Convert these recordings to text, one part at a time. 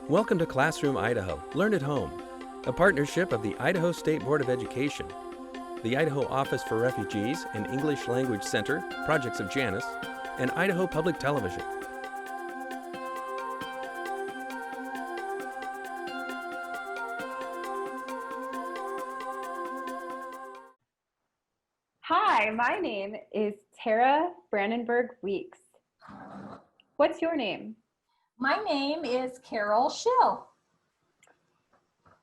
Welcome to Classroom Idaho, Learn at Home, a partnership of the Idaho State Board of Education, the Idaho Office for Refugees and English Language Center, Projects of Janus, and Idaho Public Television. Hi, my name is Tara Brandenburg-Weeks. What's your name? My name is Karol Schill.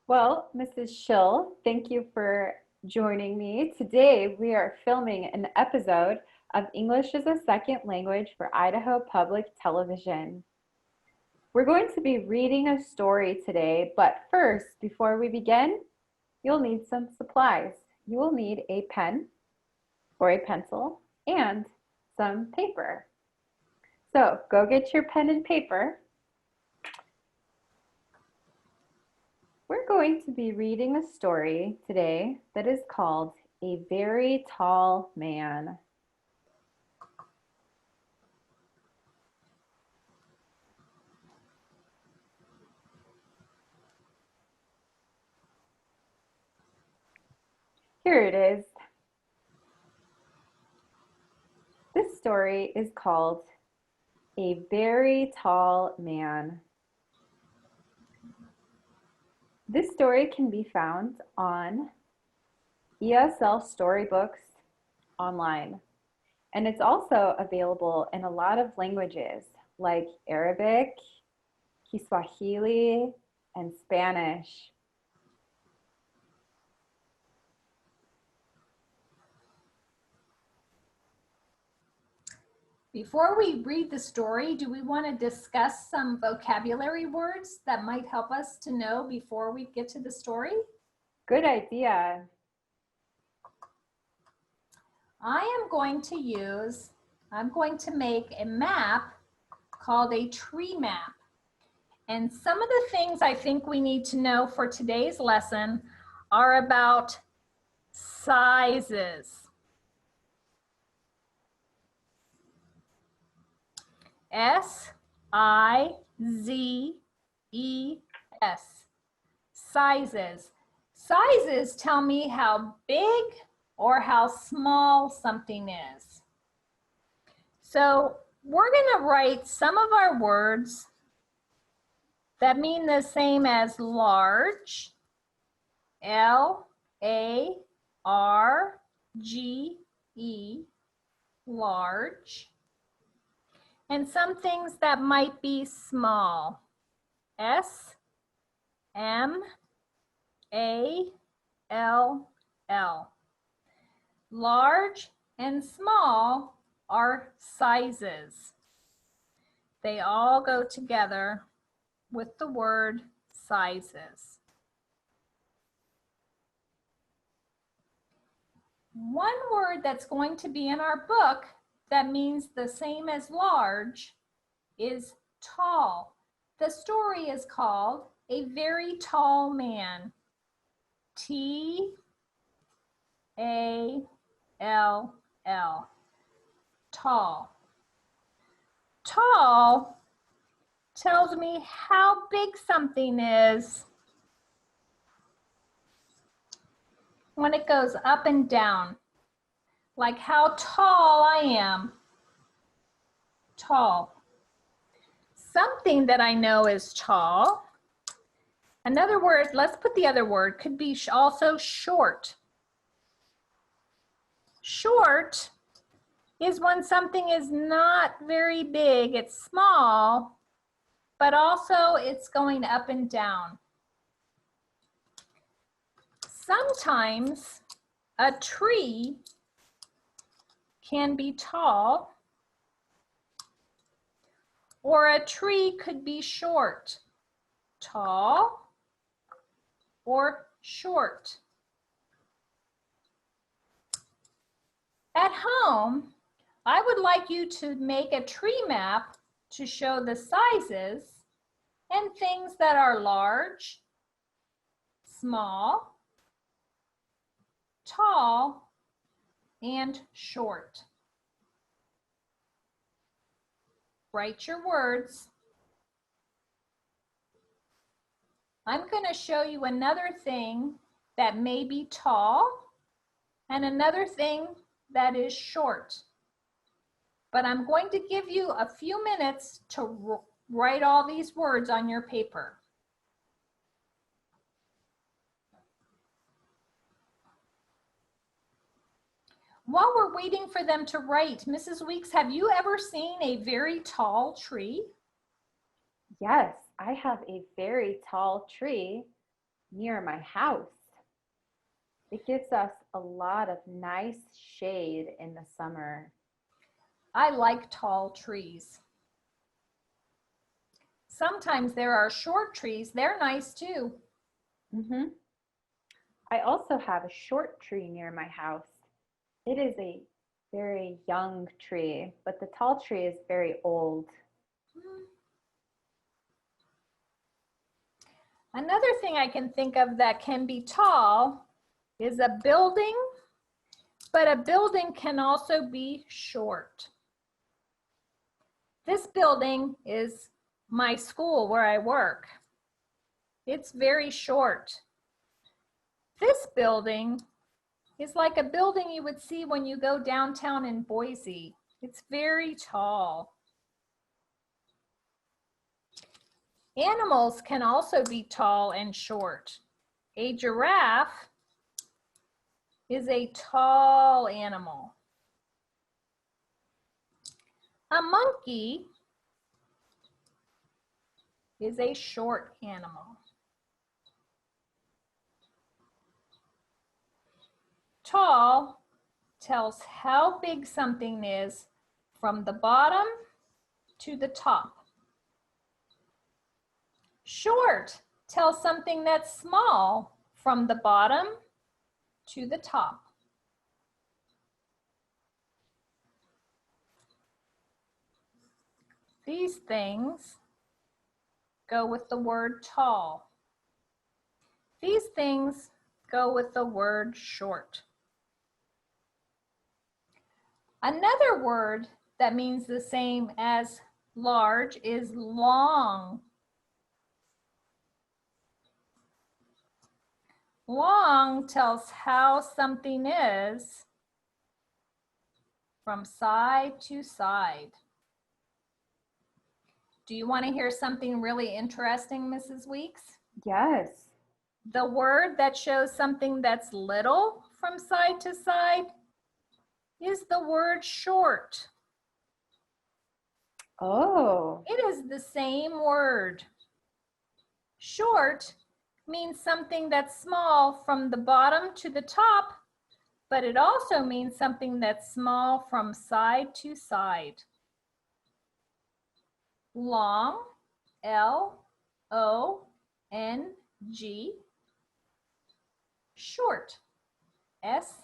Well, Mrs. Schill, thank you for joining me. Today we are filming an episode of English as a Second Language for Idaho Public Television. We're going to be reading a story today, but first, before we begin, you'll need some supplies. You will need a pen or a pencil and some paper. So go get your pen and paper. We're going to be reading a story today that is called A Very Tall Man. Here it is. This story is called A Very Tall Man. This story can be found on ESL Storybooks online, and it's also available in a lot of languages like Arabic, Kiswahili, and Spanish. Before we read the story, do we want to discuss some vocabulary words that might help us to know before we get to the story? Good idea. I'm going to make a map called a tree map. And some of the things I think we need to know for today's lesson are about sizes. S-I-Z-E-S, sizes. Sizes tell me how big or how small something is. So we're going to write some of our words that mean the same as large, L-A-R-G-E, large. And some things that might be small. S-M-A-L-L. Large and small are sizes. They all go together with the word sizes. One word that's going to be in our book that means the same as large is tall. The story is called A Very Tall Man. T-A-L-L. Tall. Tall tells me how big something is when it goes up and down. Like how tall I am. Tall. Something that I know is tall. Another word, let's put the other word, could be also short. Short is when something is not very big, it's small, but also it's going up and down. Sometimes a tree can be tall, or a tree could be short. Tall or short. At home, I would like you to make a tree map to show the sizes and things that are large, small, tall, and short. Write your words. I'm going to show you another thing that may be tall and another thing that is short. But I'm going to give you a few minutes to write all these words on your paper. While we're waiting for them to write, Mrs. Weeks, have you ever seen a very tall tree? Yes, I have a very tall tree near my house. It gives us a lot of nice shade in the summer. I like tall trees. Sometimes there are short trees. They're nice too. I also have a short tree near my house. It is a very young tree, but the tall tree is very old. Another thing I can think of that can be tall is a building, but a building can also be short. This building is my school where I work. It's very short. This building is like a building you would see when you go downtown in Boise. It's very tall. Animals can also be tall and short. A giraffe is a tall animal. A monkey is a short animal. Tall tells how big something is from the bottom to the top. Short tells something that's small from the bottom to the top. These things go with the word tall. These things go with the word short. Another word that means the same as large is long. Long tells how something is from side to side. Do you want to hear something really interesting, Mrs. Weeks? Yes. The word that shows something that's little from side to side is the word short. Oh. It is the same word. Short means something that's small from the bottom to the top, but it also means something that's small from side to side. Long, L-O-N-G. Short, S-H-O-R-T.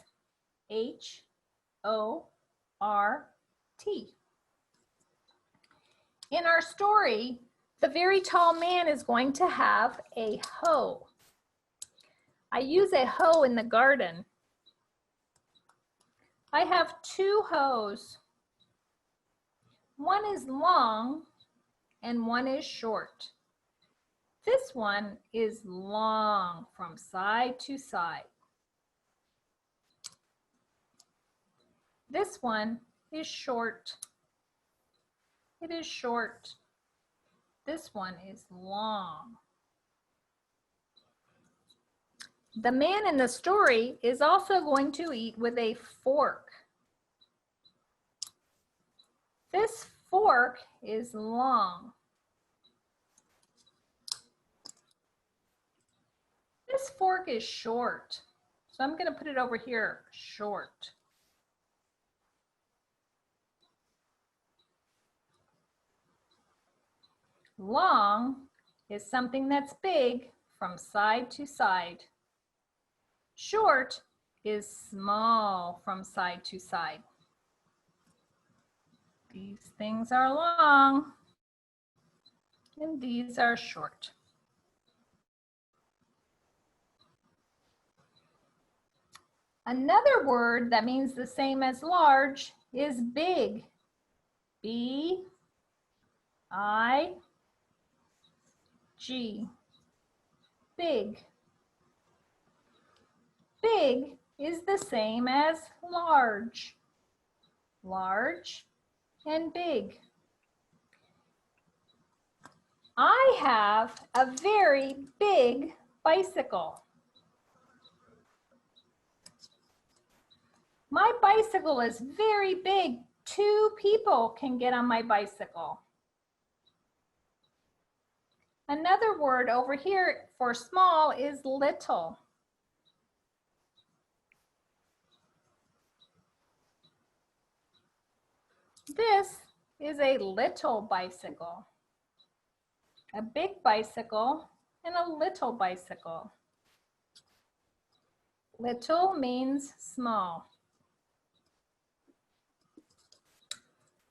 In our story, the very tall man is going to have a hoe. I use a hoe in the garden. I have two hoes. One is long and one is short. This one is long from side to side. This one is short. It is short. This one is long. The man in the story is also going to eat with a fork. This fork is long. This fork is short. So I'm going to put it over here, short. Long is something that's big from side to side. Short is small from side to side. These things are long and these are short. Another word that means the same as large is big. B-I-G. big. Big is the same as large. Large and big. I have a very big bicycle. My bicycle is very big. 2 people can get on my bicycle. Another word over here for small is little. This is a little bicycle. A big bicycle and a little bicycle. Little means small.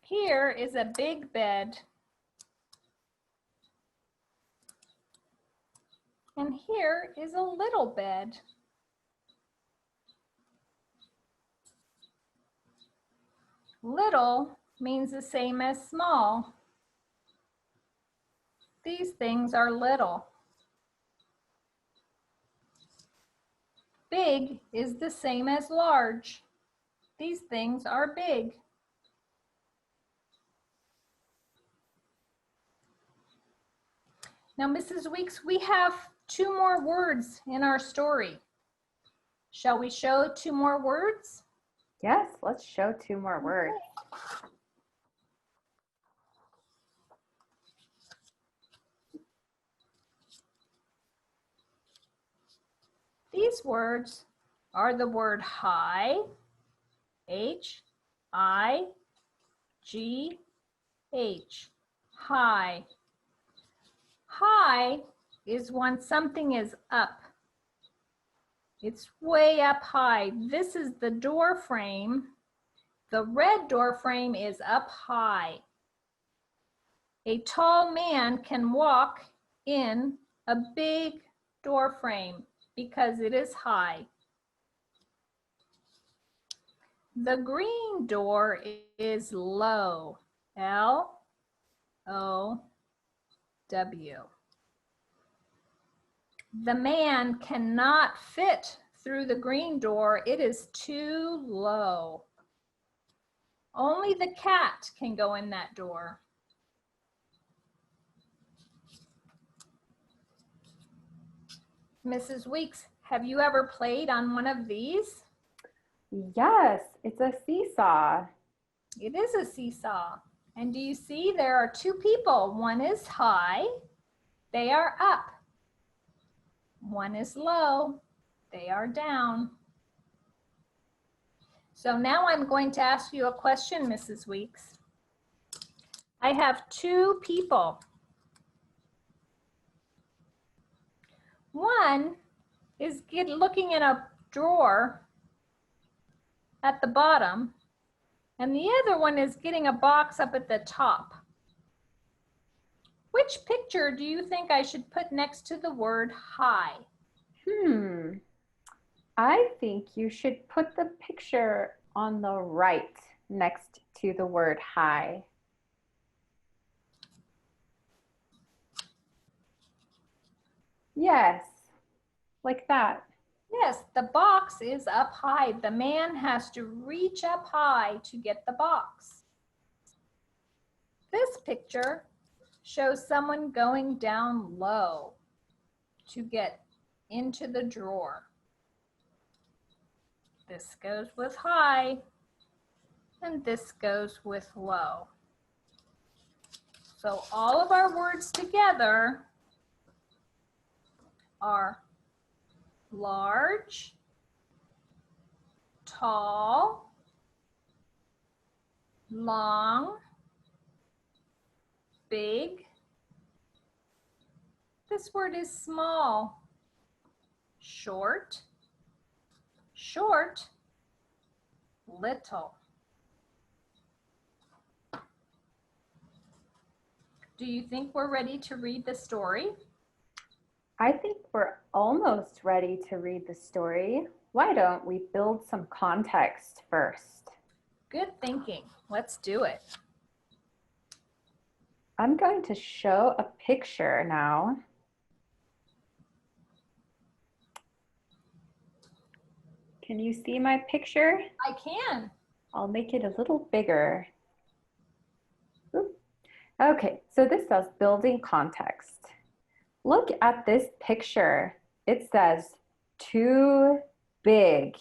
Here is a big bed. And here is a little bed. Little means the same as small. These things are little. Big is the same as large. These things are big. Now, Mrs. Weeks, we have 2 more words in our story. Shall we show 2 more words? Yes, let's show 2 more words. These words are the word high, H-I-G-H, high. High is when something is up. It's way up high. This is the door frame. The red door frame is up high. A tall man can walk in a big door frame because it is high. The green door is low, L-O-W. The man cannot fit through the green door. It is too low. Only the cat can go in that door. Mrs. Weeks, have you ever played on one of these? Yes, it's a seesaw. It is a seesaw. And do you see there are 2 people? One is high, they are up. One is low, they are down. So now I'm going to ask you a question, Mrs. Weeks. I have 2 people. One is looking in a drawer at the bottom, and the other one is getting a box up at the top. Which picture do you think I should put next to the word high? I think you should put the picture on the right next to the word high. Yes, like that. Yes, the box is up high. The man has to reach up high to get the box. This picture shows someone going down low to get into the drawer. This goes with high, and this goes with low. So all of our words together are large, tall, long, big. This word is small, short, short, little. Do you think we're ready to read the story? I think we're almost ready to read the story. Why don't we build some context first? Good thinking. Let's do it. I'm going to show a picture now. Can you see my picture? I can. I'll make it a little bigger. Oop. Okay, so this says building context. Look at this picture. It says too big.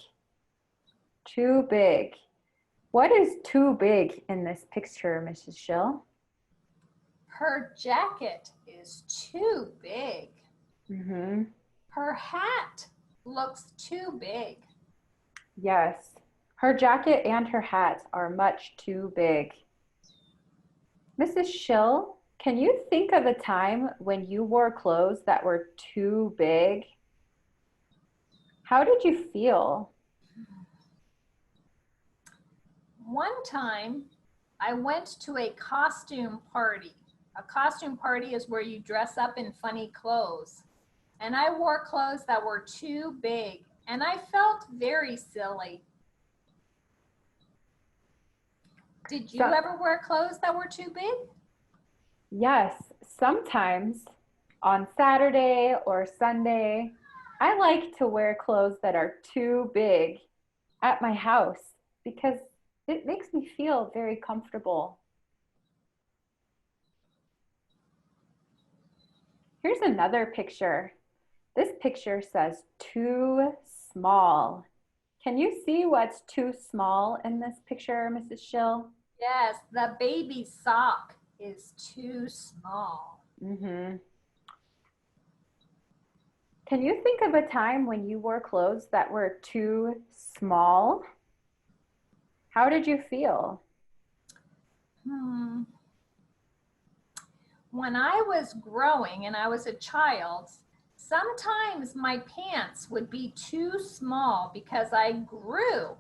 Too big. What is too big in this picture, Mrs. Schill? Her jacket is too big. Mm-hmm. Her hat looks too big. Yes, her jacket and her hat are much too big. Mrs. Schill, can you think of a time when you wore clothes that were too big? How did you feel? One time, I went to a costume party. A costume party is where you dress up in funny clothes. And I wore clothes that were too big, and I felt very silly. Did you ever wear clothes that were too big? Yes, sometimes on Saturday or Sunday, I like to wear clothes that are too big at my house because it makes me feel very comfortable. Here's another picture. This picture says too small. Can you see what's too small in this picture, Mrs. Schill? Yes, the baby sock is too small. Mm-hmm. Can you think of a time when you wore clothes that were too small? How did you feel? When I was growing and I was a child, sometimes my pants would be too small because I grew.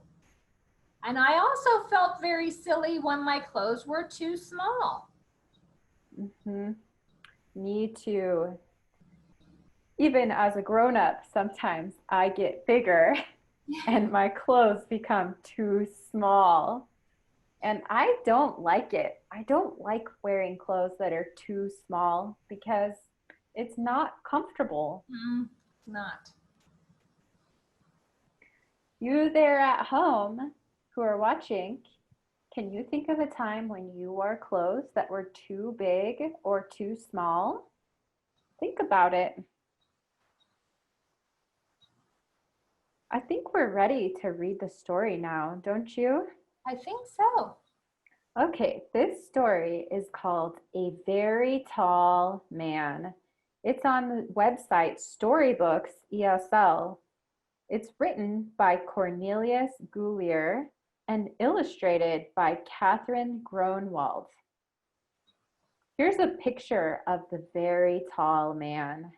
And I also felt very silly when my clothes were too small. Mm-hmm. Me too. Even as a grown-up, sometimes I get bigger and my clothes become too small. And I don't like it. I don't like wearing clothes that are too small because it's not comfortable. Not. You there at home who are watching, can you think of a time when you wore clothes that were too big or too small? Think about it. I think we're ready to read the story now, don't you? I think so. Okay, this story is called A Very Tall Man. It's on the website Storybooks ESL. It's written by Cornelius Goulier and illustrated by Catherine Gronwald. Here's a picture of the very tall man.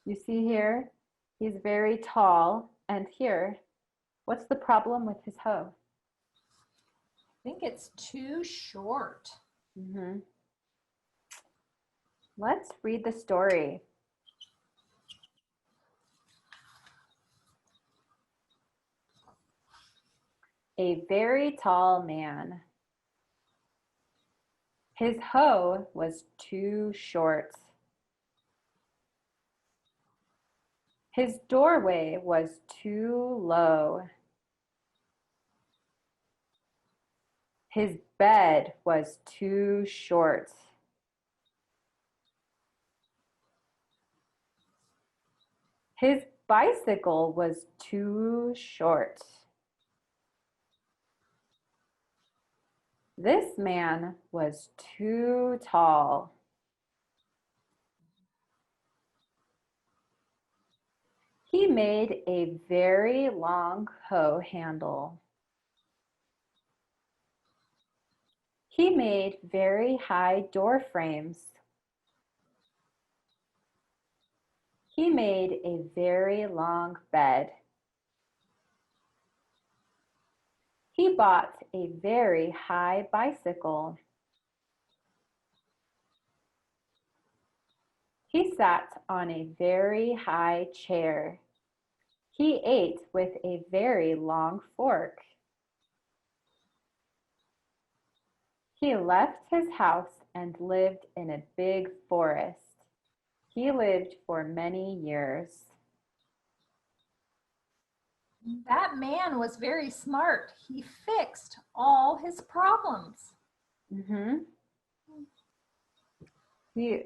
You see here, he's very tall, and here, what's the problem with his hoe? I think it's too short. Mm-hmm. Let's read the story. A very tall man. His hoe was too short. His doorway was too low. His bed was too short. His bicycle was too short. This man was too tall. He made a very long hoe handle. He made very high door frames. He made a very long bed. He bought a very high bicycle. He sat on a very high chair. He ate with a very long fork. He left his house and lived in a big forest. He lived for many years. That man was very smart. He fixed all his problems. He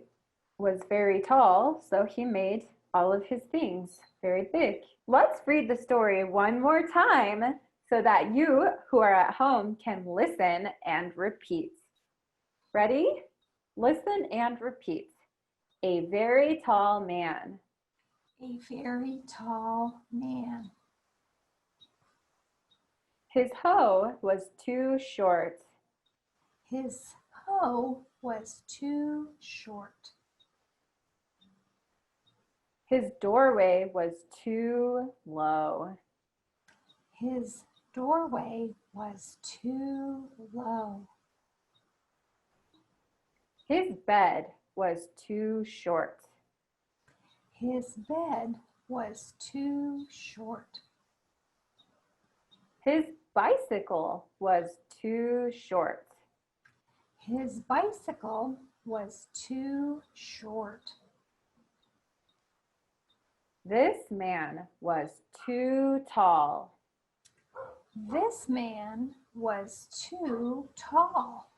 was very tall, so he made all of his things very big. Let's read the story one more time so that you who are at home can listen and repeat. Ready? Listen and repeat. A very tall man. A very tall man. His hoe was too short. His hoe was too short. His doorway was too low. His doorway was too low. His bed was too short. His bed was too short. His bicycle was too short. His bicycle was too short. This man was too tall. This man was too tall.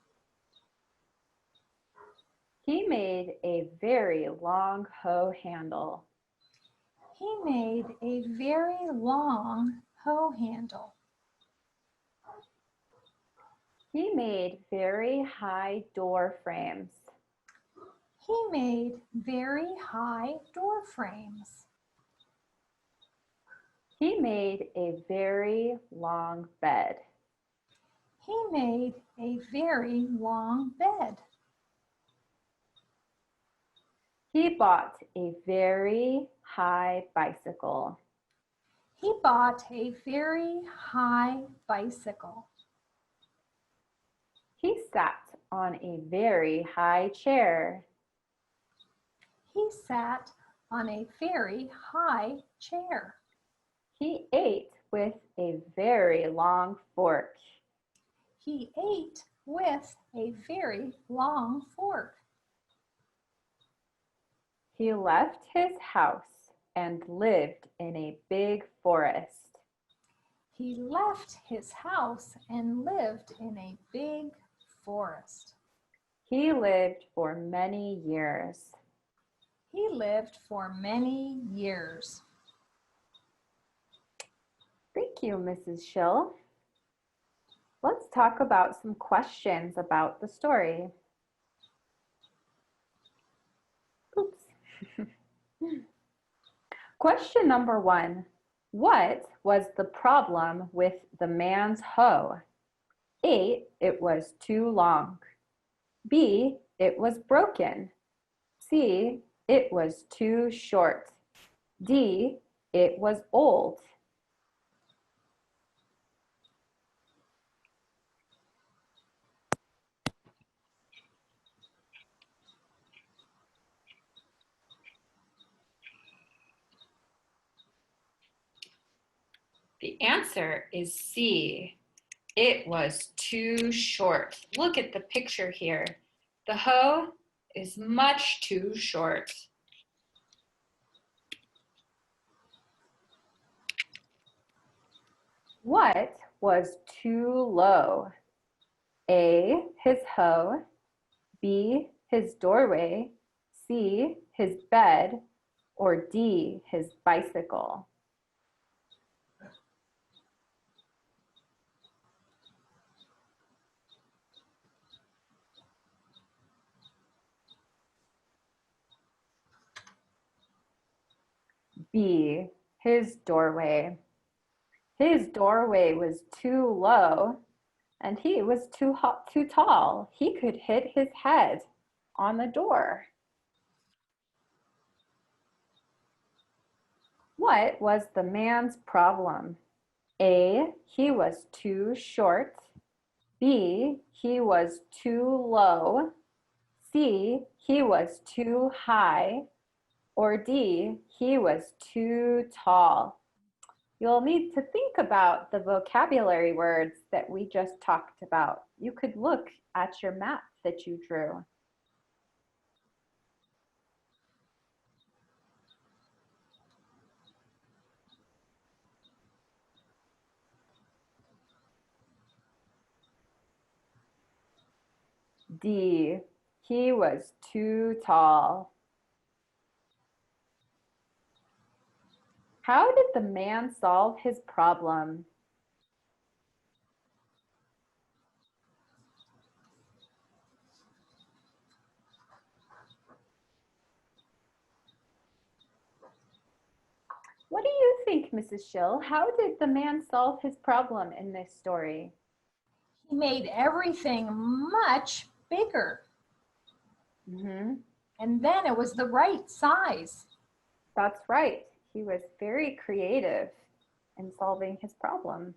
He made a very long hoe handle. He made a very long hoe handle. He made very high door frames. He made very high door frames. He made a very long bed. He made a very long bed. He bought a very high bicycle. He bought a very high bicycle. He sat on a very high chair. He sat on a very high chair. He ate with a very long fork. He ate with a very long fork. He left his house and lived in a big forest. He left his house and lived in a big forest. He lived for many years. He lived for many years. Thank you, Mrs. Schill. Let's talk about some questions about the story. Oops. Question number 1. What was the problem with the man's hoe? A, it was too long. B, it was broken. C, it was too short. D, it was old. The answer is C. It was too short. Look at the picture here. The hoe is much too short. What was too low? A, his hoe. B, his doorway. C, his bed. Or D, his bicycle. B, his doorway. His doorway was too low and he was too tall. He could hit his head on the door. What was the man's problem? A, he was too short. B, he was too low. C, he was too high. Or D, he was too tall. You'll need to think about the vocabulary words that we just talked about. You could look at your map that you drew. D. He was too tall. How did the man solve his problem? What do you think, Mrs. Schill? How did the man solve his problem in this story? He made everything much bigger. Mm-hmm. And then it was the right size. That's right. He was very creative in solving his problem.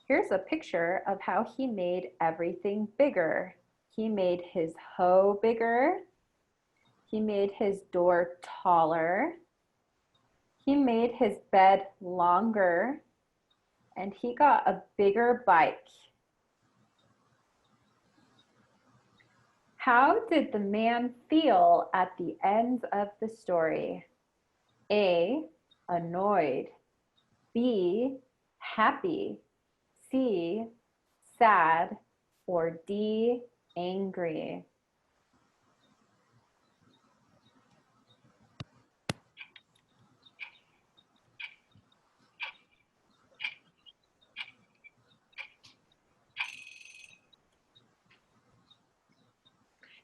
Here's a picture of how he made everything bigger. He made his hoe bigger. He made his door taller. He made his bed longer. And he got a bigger bike. How did the man feel at the end of the story? A, annoyed. B, happy. C, sad. Or D, angry.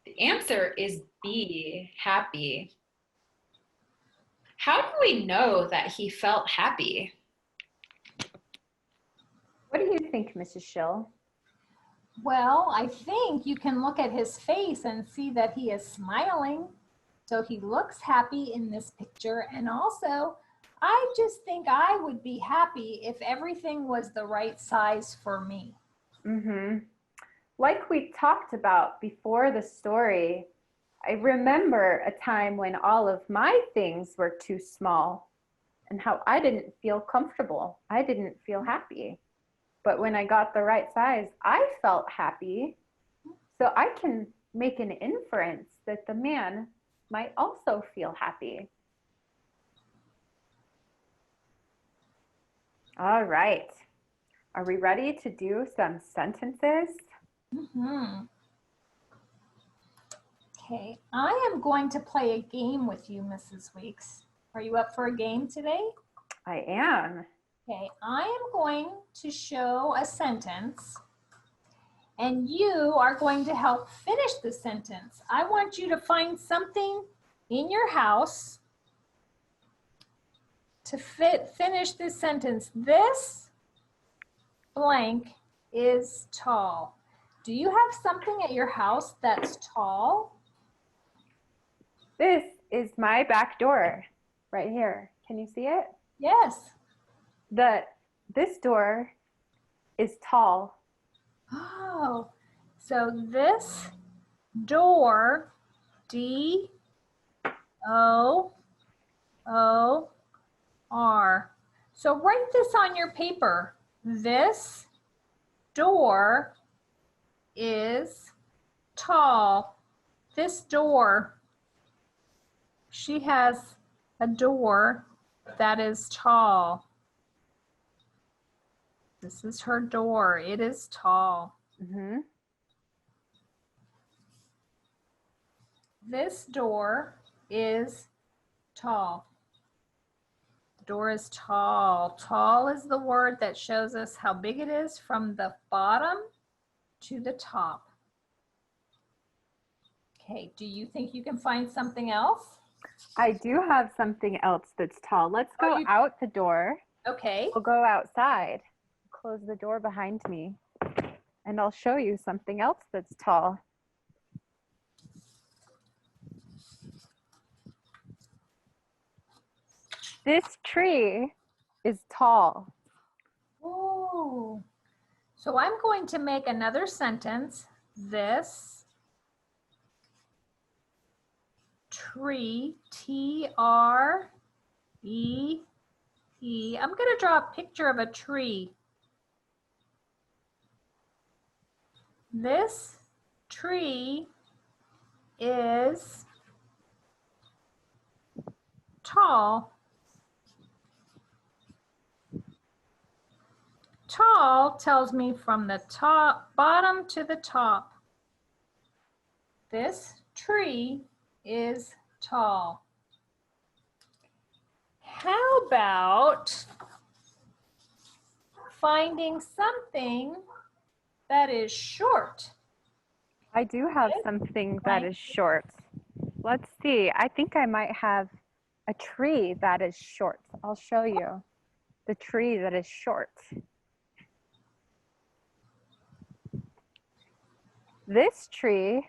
The answer is B, happy. How do we know that he felt happy? What do you think, Mrs. Schill? Well, I think you can look at his face and see that he is smiling. So he looks happy in this picture. And also, I just think I would be happy if everything was the right size for me. Mm-hmm. Like we talked about before the story, I remember a time when all of my things were too small and how I didn't feel comfortable. I didn't feel happy. But when I got the right size, I felt happy. So I can make an inference that the man might also feel happy. All right. Are we ready to do some sentences? Mm-hmm. Okay, I am going to play a game with you, Mrs. Weeks. Are you up for a game today? I am. Okay, I am going to show a sentence and you are going to help finish the sentence. I want you to find something in your house to finish this sentence. This blank is tall. Do you have something at your house that's tall? This is my back door right here. Can you see it? Yes. This door is tall. Oh, so this door, D-O-O-R. So write this on your paper. This door is tall. This door, she has a door that is tall. This is her door. It is tall. Mm-hmm. This door is tall. The door is tall. Tall is the word that shows us how big it is from the bottom to the top. Okay, do you think you can find something else? I do have something else that's tall. Let's go out the door. Okay. We'll go outside. Close the door behind me. And I'll show you something else that's tall. This tree is tall. Oh, so I'm going to make another sentence. This tree, T-R-E-E. I'm going to draw a picture of a tree. This tree is tall. Tall tells me from the top, bottom to the top. This tree is tall. How about finding something that is short? I do have something that is short. Let's see. I think I might have a tree that is short. I'll show you the tree that is short. This tree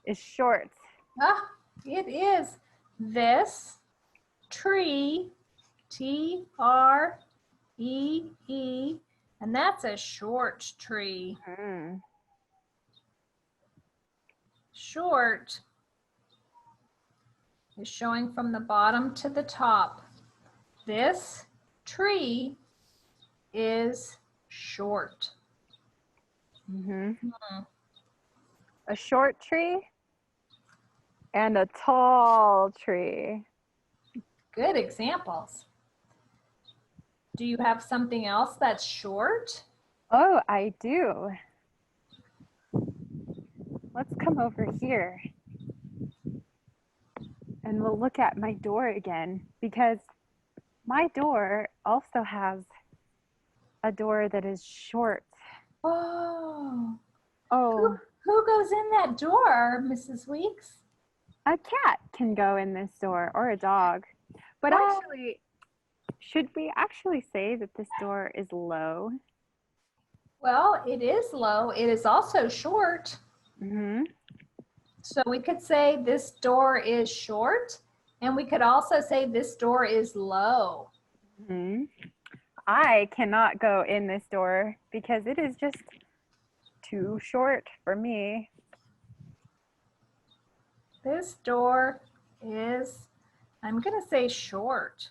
is short. Ah, it is. This tree, T-R-E-E, and that's a short tree. Short is showing from the bottom to the top. This tree is short. A short tree and a tall tree. Good examples. Do you have something else that's short? Oh, I do. Let's come over here and we'll look at my door again, because my door also has a door that is short. Oh, Oh, who goes in that door, Mrs. Weeks? a cat can go in this door, or a dog. But Oh. actually, should we actually say that this door is low? Well, it is low. It is also short. So we could say this door is short, and we could also say this door is low. I cannot go in this door because it is just too short for me. This door is, I'm going to say short.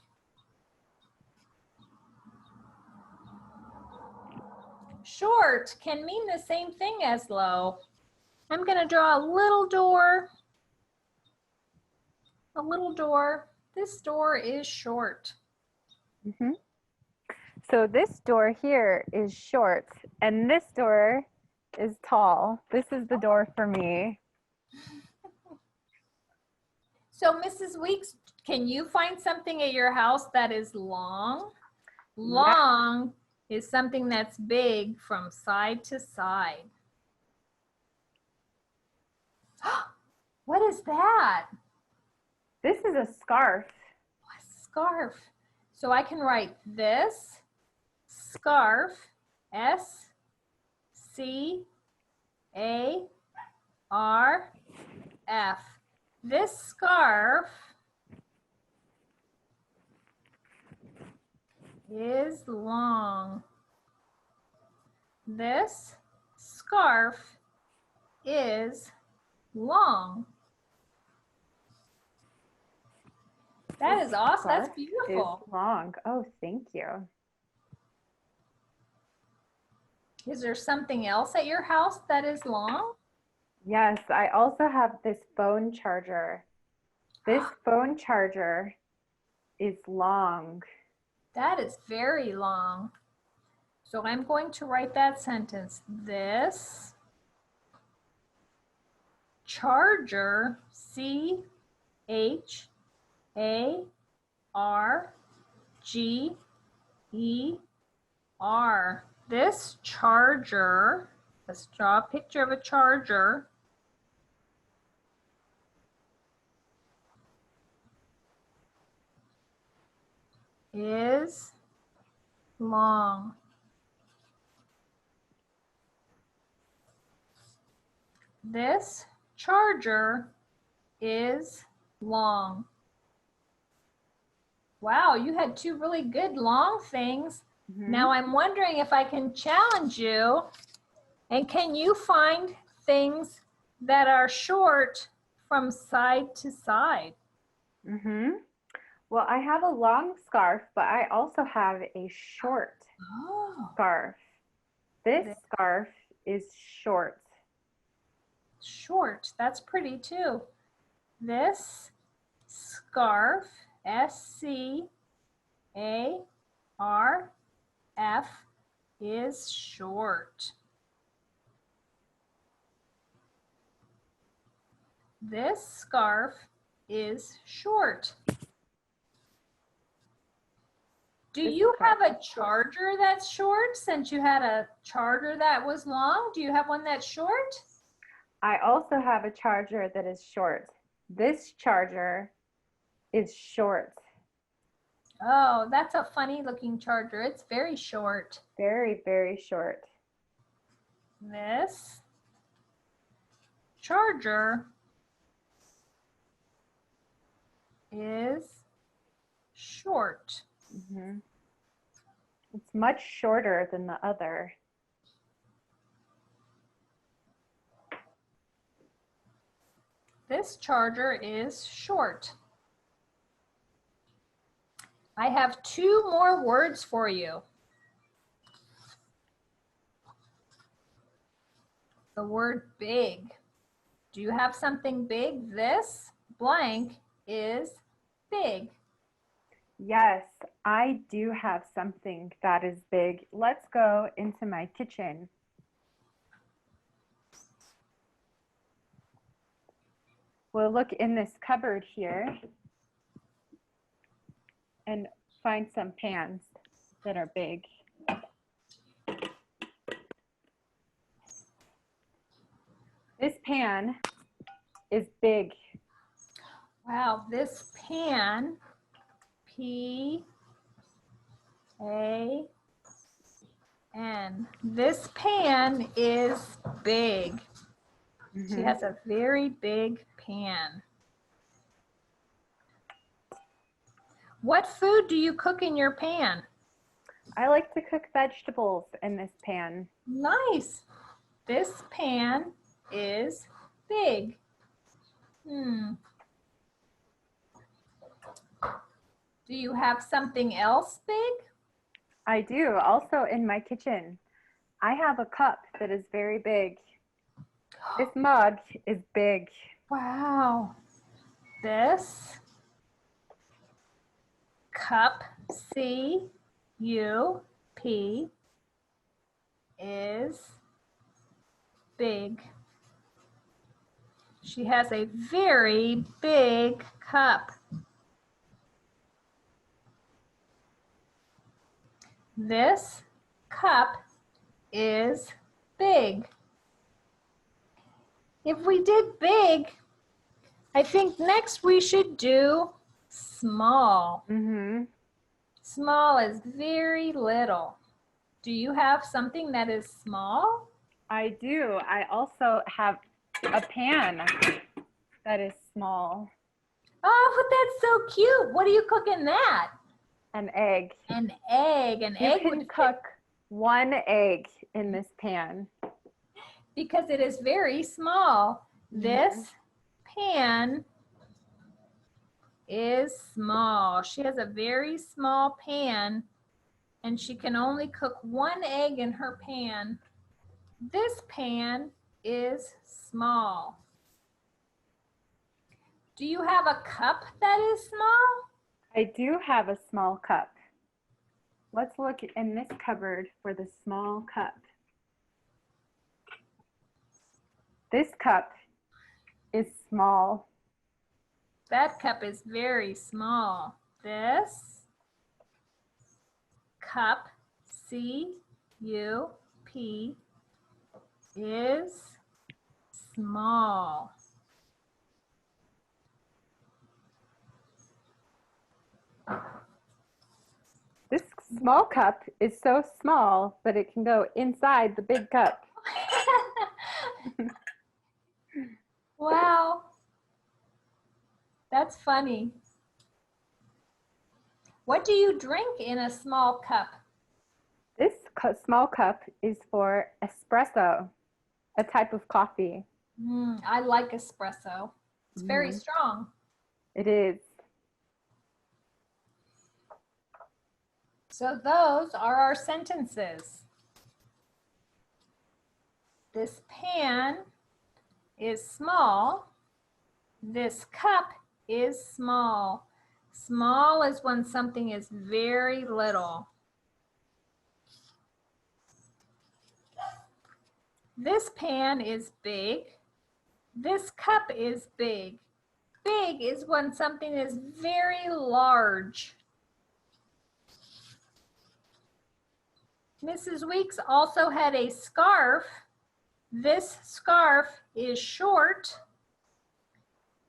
Short can mean the same thing as low. I'm going to draw a little door. A little door. This door is short. So this door here is short, and this door is tall. This is the door for me. So Mrs. Weeks, can you find something at your house that is long? Long is something that's big from side to side. What is that? This is a scarf. A scarf. So I can write this scarf, S-C-A-R-F. This scarf is long. This scarf is long. That is awesome. That's beautiful. Is long. Oh, thank you. Is there something else at your house that is long? Yes, I also have this phone charger. This phone charger is long. That is very long. So I'm going to write that sentence. This charger, C-H-A-R-G-E-R. This charger, let's draw a picture of a charger. Is long. This charger is long. Wow, you had two really good long things. Now I'm wondering if I can challenge you, and can you find things that are short from side to side? Well, I have a long scarf, but I also have a short scarf. This scarf is short. Short, that's pretty too. This scarf, S-C-A-R-F, is short. This scarf is short. Do you have a charger that's short since you had a charger that was long? Do you have one that's short? I also have a charger that is short. This charger is short. Oh, that's a funny looking charger. It's very short. Very, very short. This charger is short. Mhm. It's much shorter than the other. This charger is short. I have 2 more words for you. The word big. Do you have something big? This blank is big. Yes, I do have something that is big. Let's go into my kitchen. We'll look in this cupboard here and find some pans that are big. This pan is big. Wow, this pan, P-A-N. This pan is big. She has a very big pan. What food do you cook in your pan? I like to cook vegetables in this pan. Nice. This pan is big. Do you have something else big? I do, also in my kitchen. I have a cup that is very big. This mug is big. Wow. This cup, C-U-P, is big. She has a very big cup. This cup is big. If we did big, I think next we should do small. Small is very little. Do you have something that is small? I do. I also have a pan that is small. Oh, that's so cute. What do you cook in that? An egg. An egg. An egg You can cook 1 egg in this pan. Because it is very small. This pan is small. She has a very small pan and she can only cook 1 egg in her pan. This pan is small. Do you have a cup that is small? I do have a small cup. Let's look in this cupboard for the small cup. This cup is small. That cup is very small. This cup, C-U-P, is small. This small cup is so small that it can go inside the big cup. Wow. That's funny. What do you drink in a small cup? This small cup is for espresso, a type of coffee. I like espresso. It's very strong. It is. So those are our sentences. This pan is small. This cup is small. Small is when something is very little. This pan is big. This cup is big. Big is when something is very large. Mrs. Weeks also had a scarf. This scarf is short.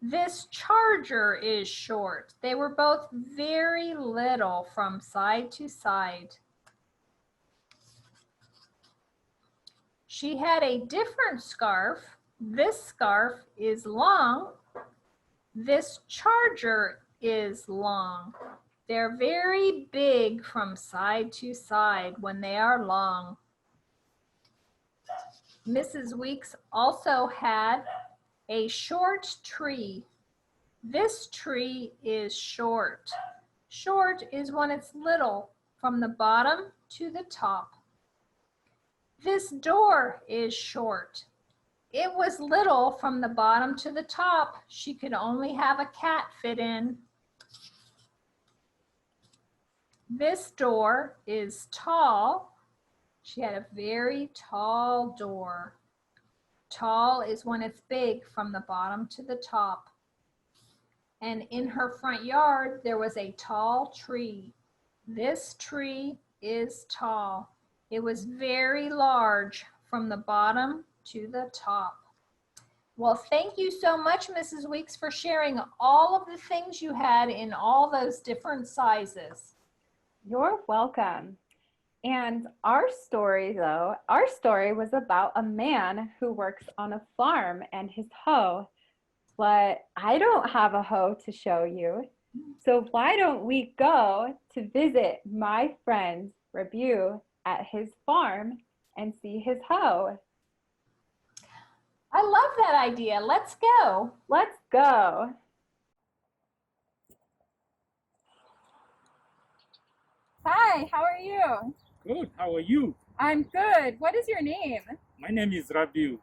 This charger is short. They were both very little from side to side. She had a different scarf. This scarf is long. This charger is long. They're very big from side to side when they are long. Mrs. Weeks also had a short tree. This tree is short. Short is when it's little from the bottom to the top. This door is short. It was little from the bottom to the top. She could only have a cat fit in. This door is tall. She had a very tall door. Tall is when it's big from the bottom to the top. And in her front yard, there was a tall tree. This tree is tall. It was very large from the bottom to the top. Well, thank you so much, Mrs. Weeks, for sharing all of the things you had in all those different sizes. You're welcome. And our story was about a man who works on a farm and his hoe. But I don't have a hoe to show you. So why don't we go to visit my friend Rabu at his farm and see his hoe? I love that idea. Let's go. Let's go. Hi, how are you? Good. How are you? I'm good. What is your name? My name is Rabiu.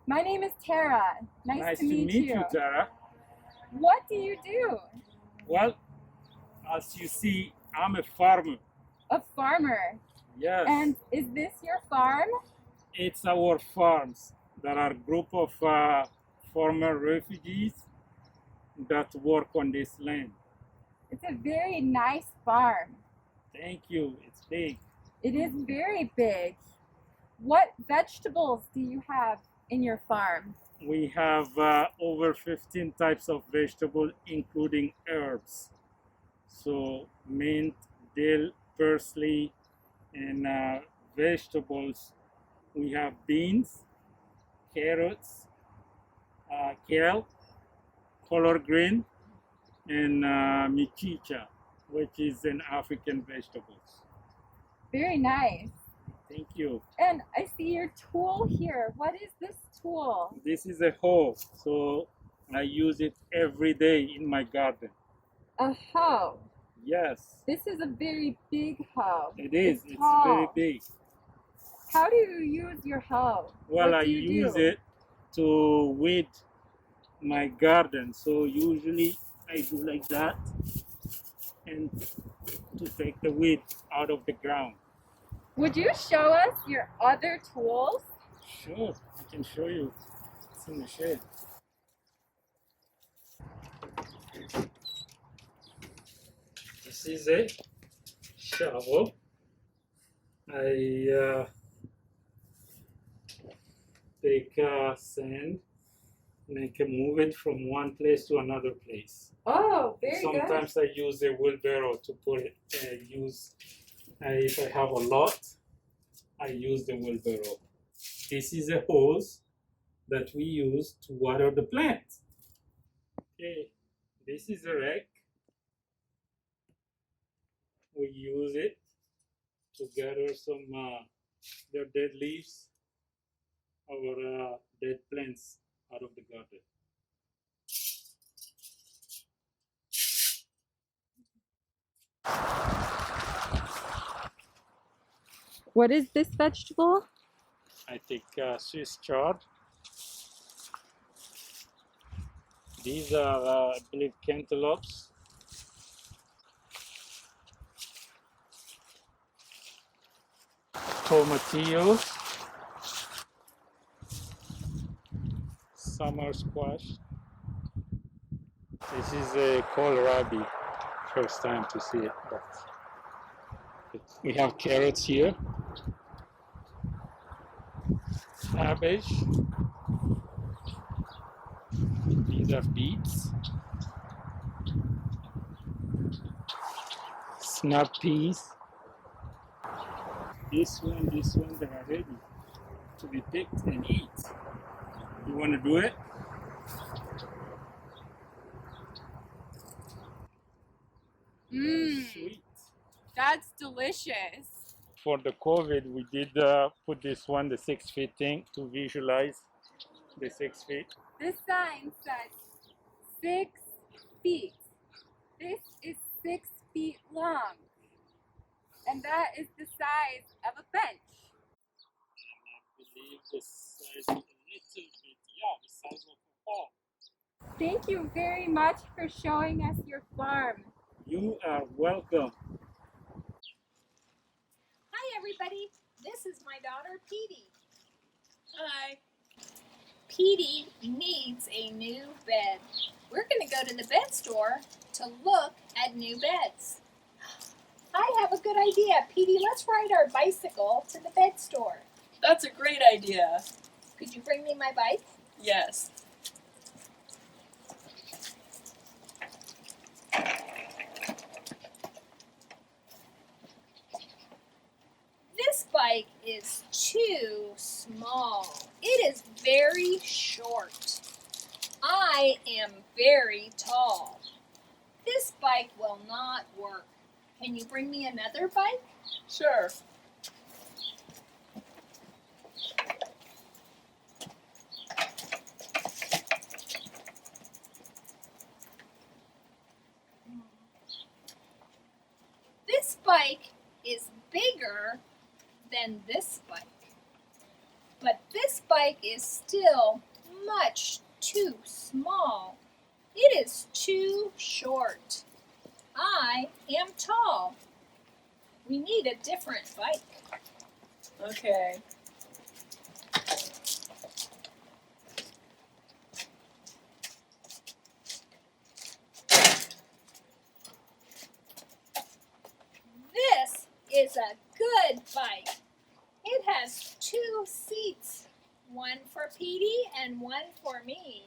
My name is Tara. Nice to meet you. Tara. What do you do? Well, as you see, I'm a farmer. A farmer. Yes. And is this your farm? It's our farms. There are a group of former refugees that work on this land. It's a very nice farm. Thank you. It's big. It is very big. What vegetables do you have in your farm? We have over 15 types of vegetables, including herbs. So mint, dill, parsley, and vegetables. We have beans, carrots, kale, collard green, and michicha, which is an African vegetable. Very nice. Thank you. And I see your tool here. What is this tool? This is a hoe, so I use it every day in my garden. A hoe. Yes. This is a very big hoe. It is. It's tall. very big. How do you use your hoe? Well, What I do you use do? it to weed my garden. So usually I do like that and to take the weed out of the ground. Would you show us your other tools? Sure, I can show you. It's in the shed. This is a shovel. I take sand, move it from one place to another place. Oh, very Sometimes I use a wheelbarrow to put it. If I have a lot, I use the wheelbarrow. This is a hose that we use to water the plants. Okay, this is a rake. We use it to gather some the dead leaves or dead plants out of the garden. What is this vegetable? I take Swiss chard. These are, I believe, cantaloupes. Tomatillos. summer squash. This is a kohlrabi. First time to see it, but we have carrots here. Cabbage. These are beets. Snap peas. This one, they are ready to be picked and eat. You want to do it? Mmm, Sweet. that's delicious. For the COVID, we did put this one, the 6 feet thing, to visualize the 6 feet. This sign says 6 feet. This is 6 feet long. And that is the size of a bench. I believe the size is a little bit, the size of a ball. Thank you very much for showing us your farm. You are welcome. Hi, everybody. This is my daughter, Petey. Hi. Petey needs a new bed. We're going to go to the bed store to look at new beds. I have a good idea. Petey, let's ride our bicycle to the bed store. That's a great idea. Could you bring me my bike? Yes. This bike is too small. It is very short. I am very tall. This bike will not work. Can you bring me another bike? Sure. This bike is bigger than this bike. But this bike is still much too small. It is too short. I am tall. We need a different bike. Okay. This is a good bike. It has 2 seats, one for Petey and one for me.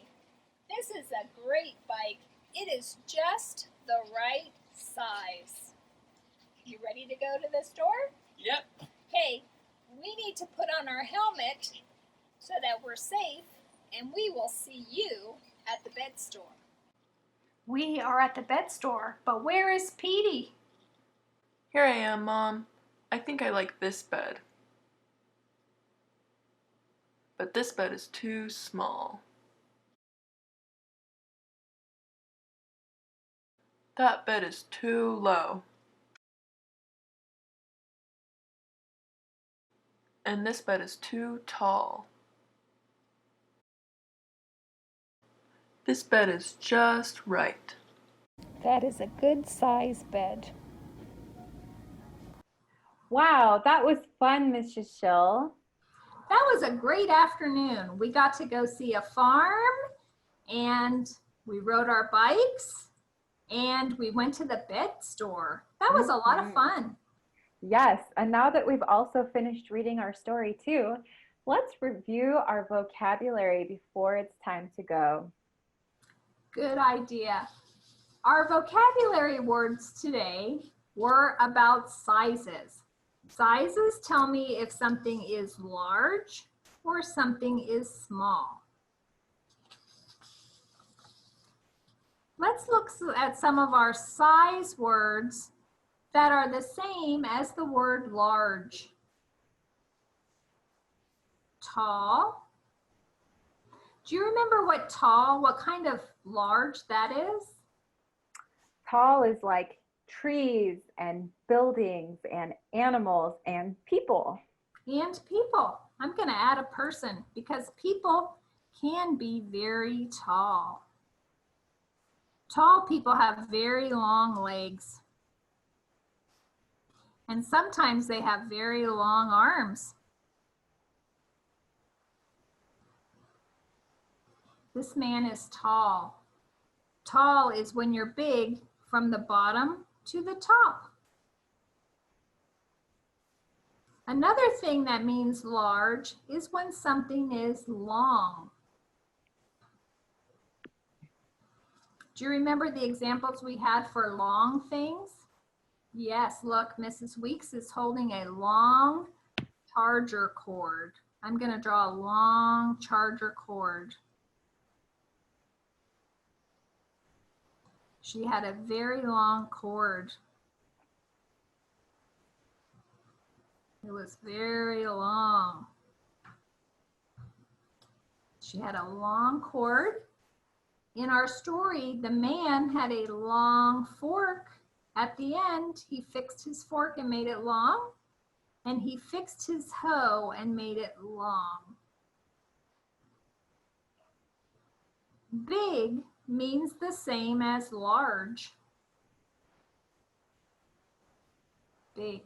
This is a great bike. It is just the right size. You ready to go to the store? Yep. Hey, we need to put on our helmet so that we're safe, and we will see you at the bed store. We are at the bed store, but where is Petey? Here I am, Mom. I think I like this bed. But this bed is too small. That bed is too low. And this bed is too tall. This bed is just right. That is a good size bed. Wow, that was fun, Mrs. Schill. That was a great afternoon. We got to go see a farm, and we rode our bikes, and we went to the bed store. That was a lot of fun. Yes, and now that we've also finished reading our story too, let's review our vocabulary before it's time to go. Good idea. Our vocabulary words today were about sizes. Sizes tell me if something is large or something is small. Let's look at some of our size words that are the same as the word large. Tall. Do you remember what kind of large that is? Tall is like trees and buildings and animals and people. And people. I'm going to add a person because people can be very tall. Tall people have very long legs. And sometimes they have very long arms. This man is tall. Tall is when you're big from the bottom to the top. Another thing that means large is when something is long. Do you remember the examples we had for long things? Yes, look, Mrs. Weeks is holding a long charger cord. I'm going to draw a long charger cord. She had a very long cord. It was very long. She had a long cord. In our story, the man had a long fork. At the end, he fixed his fork and made it long, and he fixed his hoe and made it long. Big means the same as large. Big.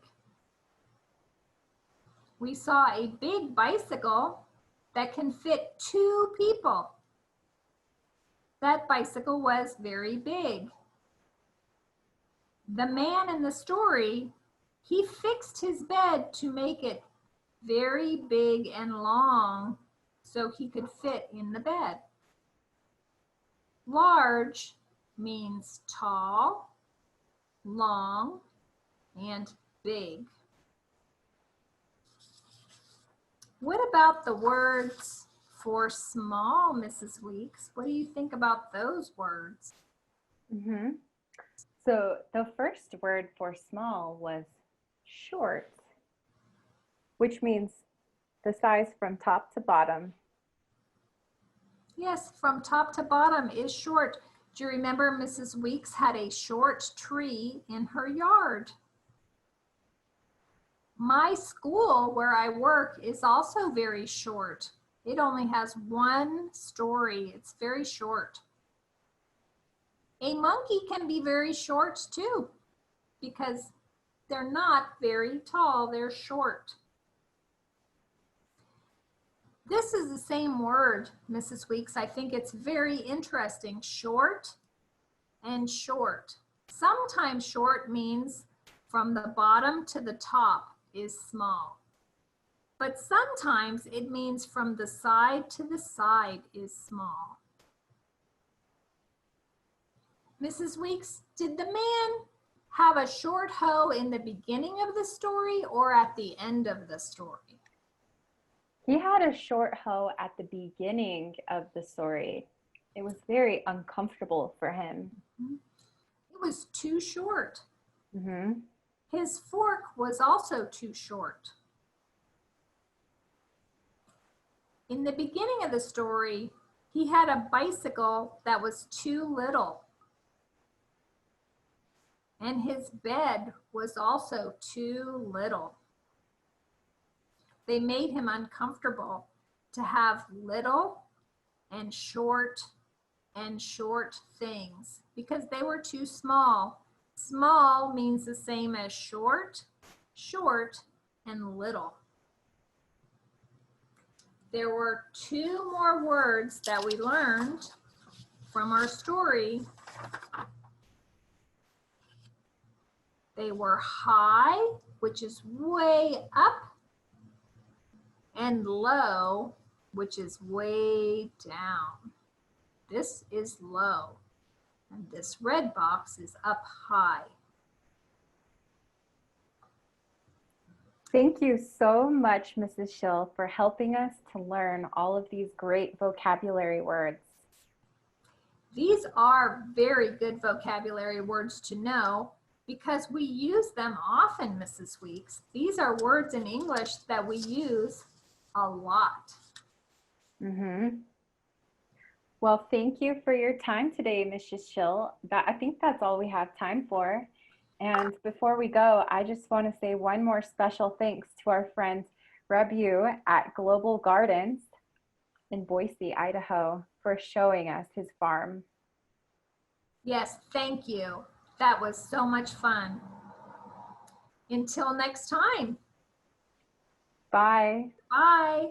We saw a big bicycle that can fit 2 people. That bicycle was very big. The man in the story, he fixed his bed to make it very big and long so he could fit in the bed. Large means tall, long, and big. What about the words for small, Mrs. Weeks? What do you think about those words? So the first word for small was short, which means the size from top to bottom. Yes, from top to bottom is short. Do you remember Mrs. Weeks had a short tree in her yard? My school where I work is also very short. It only has 1 story. It's very short. A monkey can be very short too, because they're not very tall, they're short. This is the same word, Mrs. Weeks. I think it's very interesting. Short and short. Sometimes short means from the bottom to the top is small. But sometimes it means from the side to the side is small. Mrs. Weeks, did the man have a short hoe in the beginning of the story or at the end of the story? He had a short hoe at the beginning of the story. It was very uncomfortable for him. It was too short. Mm-hmm. His fork was also too short. In the beginning of the story, he had a bicycle that was too little. And his bed was also too little. They made him uncomfortable to have little and short things because they were too small. Small means the same as short, short, and little. There were 2 more words that we learned from our story. They were high, which is way up, and low, which is way down. This is low, and this red box is up high. Thank you so much, Mrs. Schill, for helping us to learn all of these great vocabulary words. These are very good vocabulary words to know because we use them often, Mrs. Weeks. These are words in English that we use a lot. Mm-hmm. Well, thank you for your time today, Mrs. Schill. I think that's all we have time for. And before we go, I just want to say one more special thanks to our friend Rebu at Global Gardens in Boise, Idaho, for showing us his farm. Yes, thank you. That was so much fun. Until next time. Bye. Bye.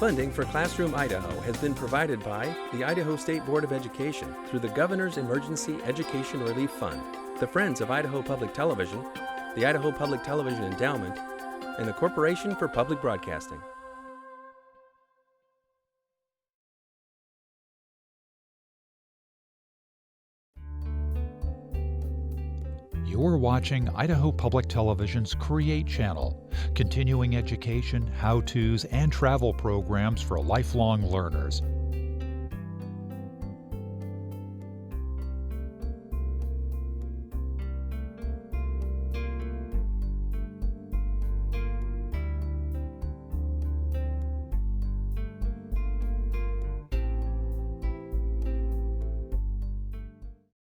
Funding for Classroom Idaho has been provided by the Idaho State Board of Education through the Governor's Emergency Education Relief Fund, the Friends of Idaho Public Television, the Idaho Public Television Endowment, and the Corporation for Public Broadcasting. You're watching Idaho Public Television's Create channel, continuing education, how-tos, and travel programs for lifelong learners.